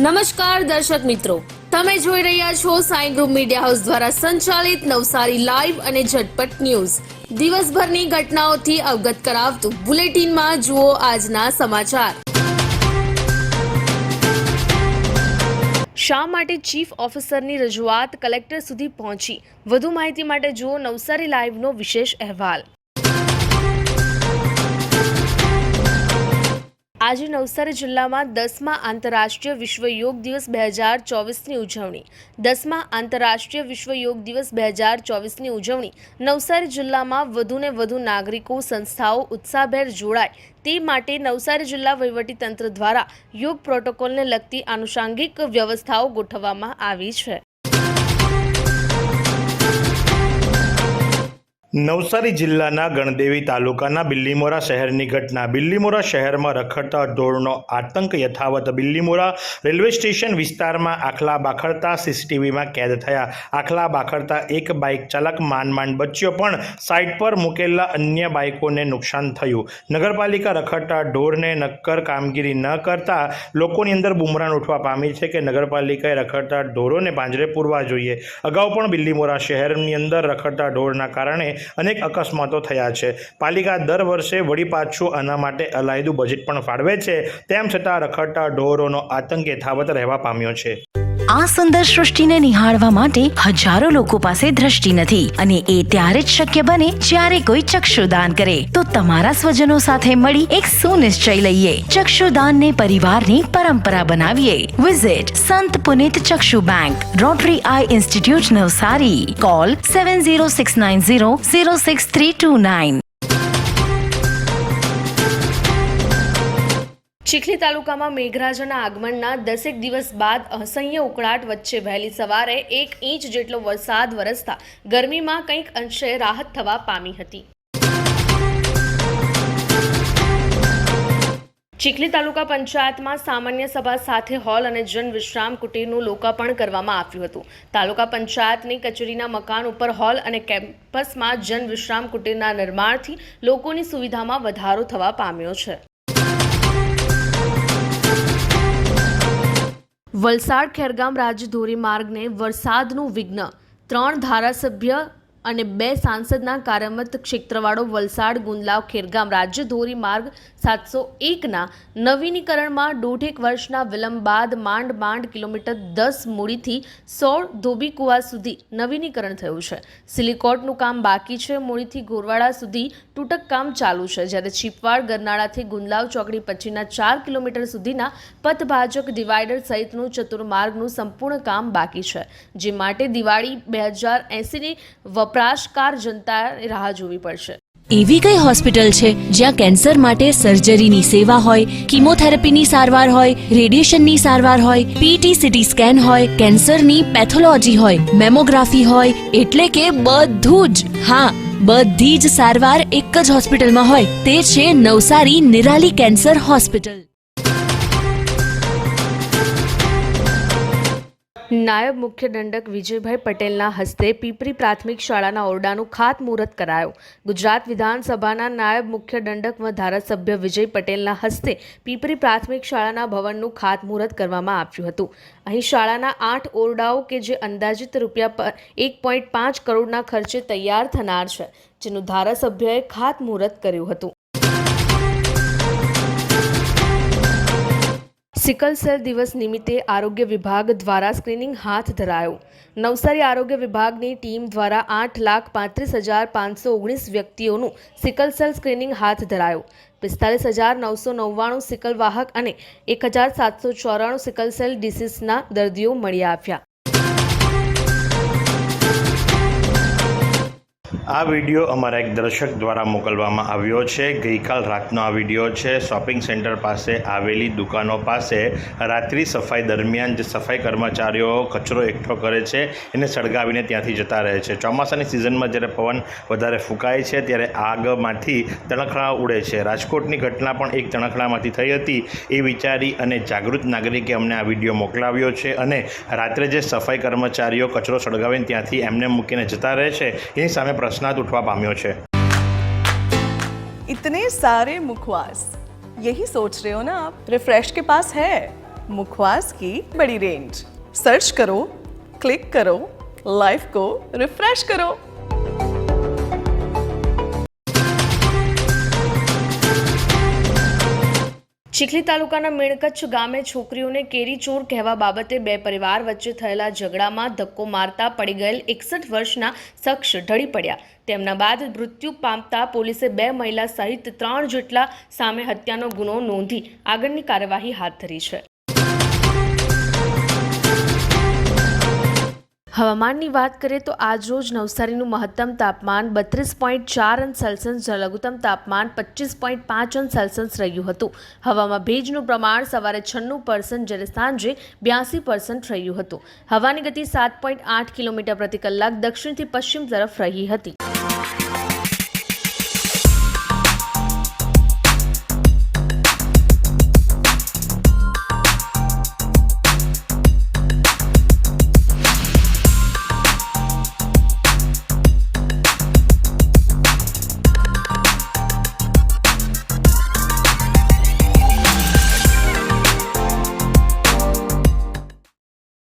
નમસ્કાર દર્શક મિત્રો, તમે જોઈ રહ્યા છો સાઈ ગ્રુપ મીડિયા હાઉસ દ્વારા સંચાલિત નવસારી લાઈવ અને ઝટપટ ન્યૂઝ. દિવસભરની ઘટનાઓથી અવગત કરાવતું બુલેટિનમાં જુઓ આજના સમાચાર. શા માટે ચીફ ઓફિસરની રજૂઆત કલેક્ટર સુધી પહોંચી? વધુ માહિતી માટે જુઓ નવસારી લાઈવનો વિશેષ અહેવાલ. આજે નવસારી જિલ્લામાં 10મા આંતરરાષ્ટ્રીય વિશ્વ યોગ દિવસ 2024ની ઉજવણી. 10મા આંતરરાષ્ટ્રીય વિશ્વ યોગ દિવસ 2024ની ઉજવણી નવસારી જિલ્લામાં વધુને વધુ નાગરિકો, સંસ્થાઓ ઉત્સાહભેર જોડાય તે માટે નવસારી જિલ્લા વહીવટીતંત્ર દ્વારા યોગ પ્રોટોકોલને લગતી આનુષાંગિક વ્યવસ્થાઓ ગોઠવવામાં આવી છે. નવસારી જિલ્લાના ગણદેવી તાલુકાના બિલ્લીમોરા શહેરની ઘટના. બિલ્લીમોરા શહેરમાં રખડતા ઢોરનો આતંક યથાવત. બિલ્લીમોરા રેલવે સ્ટેશન વિસ્તારમાં આખલા બાખડતા સીસીટીવીમાં કેદ થયા. આખલા બાખડતા એક બાઇક ચાલક માંડ બચ્યો, પણ સાઇડ પર મૂકેલા અન્ય બાઇકોને નુકસાન થયું. નગરપાલિકા રખડતા ઢોરને નક્કર કામગીરી ન કરતા લોકોની અંદર બુમરાણ ઉઠવા પામી છે કે નગરપાલિકાએ રખડતા ઢોરોને પાંજરે પૂરવા જોઈએ. અગાઉ પણ બિલ્લીમોરા શહેરની અંદર રખડતા ઢોરના કારણે અનેક અકસ્માતો થયા છે. પાલિકા દર વર્ષે વળી પાછું આના માટે અલાયદું બજેટ પણ ફાળવે છે, તેમ છતાં રખડતા ઢોરોનો આતંક યથાવત રહેવા પામ્યો છે. આ સુંદર સૃષ્ટિને નિહાળવા માટે હજારો લોકો પાસે દ્રષ્ટિ નથી, અને એ ત્યારે જ શક્ય બને જ્યારે કોઈ ચક્ષુદાન કરે. તો તમારા સ્વજનો સાથે મળી એક સુનિશ્ચય લઈએ. ચક્ષુદાનને પરિવારની પરંપરા બનાવીએ. Visit Sant Punit Chakshu bank, rotary eye institute Navsari. Call 7069006329. Chikhli તાલુકામાં મેઘરાજાના આગમનના 10 દિવસ બાદ અસહ્ય ઉકળાટ વચ્ચે વહેલી સવારે 1 ઇંચ જેટલો વરસાદ વરસતા ગરમીમાં કંઈક અંશે રાહત થવા પામી હતી. ચીખલી તાલુકા પંચાયતમાં સામાન્ય સભા સાથે હોલ અને જન વિશ્રામ કુટીરનું લોકાર્પણ કરવામાં આવ્યું હતું. તાલુકા પંચાયતની કચેરીના મકાન ઉપર હોલ અને કેમ્પસમાં જન વિશ્રામ કુટીરના નિર્માણથી લોકોની સુવિધામાં વધારો થવા પામ્યો છે. વલસાડ ખેરગામ રાજ્ય ધોરીમાર્ગને વરસાદનું વિઘ્ન. 3 ધારાસભ્ય અને 2 સાંસદના કાર્યમત ક્ષેત્રવાળો વલસાડ ગુંદલાવ ખેરગામ રાજ્ય ધોરીમાર્ગ 701ના નવીનીકરણમાં 1.5 વર્ષના વિલંબ બાદ માંડ કિલોમીટર 10 મૂડીથી 16 ધોબીકુવા સુધી નવીનીકરણ થયું છે. સિલિકોટનું કામ બાકી છે. મૂડીથી ગોરવાડા સુધી તૂટક કામ ચાલુ છે, જ્યારે ચીપવાડ ગરનાળાથી ગુંદલાવ ચોકડી પછીના 4 કિલોમીટર સુધીના પથભાજક ડિવાઈડર સહિતનું ચતુર્માર્ગનું સંપૂર્ણ કામ બાકી છે, જે માટે દિવાળી 2080ની વપરાશકાર જનતાએ રાહ જોવી પડશે. એવી કઈ હોસ્પિટલ છે જ્યાં કેન્સર માટે સર્જરીની સેવા હોય, કીમોથેરાપીની સારવાર હોય, રેડિયેશનની સારવાર હોય, પીટી સીટી સ્કેન હોય, કેન્સરની પેથોલોજી હોય, મેમોગ્રાફી હોય, એટલે કે બધું જ. હા, બધી જ સારવાર એક જ હોસ્પિટલમાં હોય. તે છે નવસારી નિરાલી કેન્સર હોસ્પિટલ. નાયબ મુખ્ય દંડક વિજયભાઈ પટેલના હસ્તે પીપરી પ્રાથમિક શાળાના ઓરડાનું ખાતમુહૂર્ત કરાયું. ગુજરાત વિધાનસભાના નાયબ મુખ્ય દંડક ધારાસભ્ય વિજય પટેલના હસ્તે પીપરી પ્રાથમિક શાળાના ભવનનું ખાતમુહૂર્ત કરવામાં આવ્યું હતું. અહીં શાળાના 8 ઓરડાઓ કે જે અંદાજિત રૂપિયા 1.5 કરોડના ખર્ચે તૈયાર થનાર છે, જેનું ધારાસભ્યએ ખાતમુહૂર્ત કર્યું હતું. સિકલ સેલ દિવસ નિમિત્તે આરોગ્ય વિભાગ દ્વારા સ્ક્રીનિંગ હાથ ધરાયું. નવસારી આરોગ્ય વિભાગની ટીમ દ્વારા 8,35,519 વ્યક્તિઓનું સિકલ સેલ સ્ક્રીનિંગ હાથ ધરાયું. 45,999 સિકલ વાહક અને 1,794 સિકલ સેલ ડિસીઝના દર્દીઓ મળી આવ્યા. આ વિડીયો અમારા એક દર્શક દ્વારા મોકલવામાં આવ્યો છે. ગઈકાલ રાતનો આ વિડીયો છે. શોપિંગ સેન્ટર પાસે આવેલી દુકાનો પાસે રાત્રિ સફાઈ દરમિયાન જે સફાઈ કર્મચારીઓ કચરો એકઠો કરે છે એને સળગાવીને ત્યાંથી જતા રહે છે. ચોમાસાની સિઝનમાં જ્યારે પવન વધારે ફૂંકાય છે ત્યારે આગમાંથી તણખલા ઉડે છે. રાજકોટની ઘટના પણ એક તણખલામાંથી થઈ હતી. એ વિચારી અને જાગૃત નાગરિકે અમને આ વિડીયો મોકલાવ્યો છે, અને રાત્રે જે સફાઈ કર્મચારીઓ કચરો સળગાવીને ત્યાંથી એમને મૂકીને જતા રહે છે એની સામે प्रश्नार्थ उठवा पाम्यो छे. इतने सारे मुखवास, यही सोच रहे हो ना आप? रिफ्रेश के पास है मुखवास की बड़ी रेंज। सर्च करो, क्लिक करो, लाइफ को रिफ्रेश करो। ચીખલી તાલુકાના મેણકચ્છ ગામે છોકરીઓને કેરી ચોર કહેવા બાબતે બે પરિવાર વચ્ચે થયેલા ઝઘડામાં ધક્કો મારતા પડી ગયેલ 61 વર્ષના શખ્સ ઢળી પડ્યા. તેમના બાદ મૃત્યુ પામતા પોલીસે 2 મહિલા સહિત 3 જેટલા સામે હત્યાનો ગુનો નોંધી આગળની કાર્યવાહી હાથ ધરી છે. હવામાનની વાત કરીએ તો આજરોજ નવસારીનું મહત્તમ તાપમાન 32.4 અંશ સેલ્સિયસ, લઘુત્તમ તાપમાન 25.5 અંશ સેલ્સિયસ રહ્યું હતું. હવામાં ભેજનું પ્રમાણ સવારે 96% જ્યારે સાંજે 82% રહ્યું હતું. હવાની ગતિ 7.8 કિલોમીટર પ્રતિ કલાક દક્ષિણથી પશ્ચિમ તરફ રહી હતી.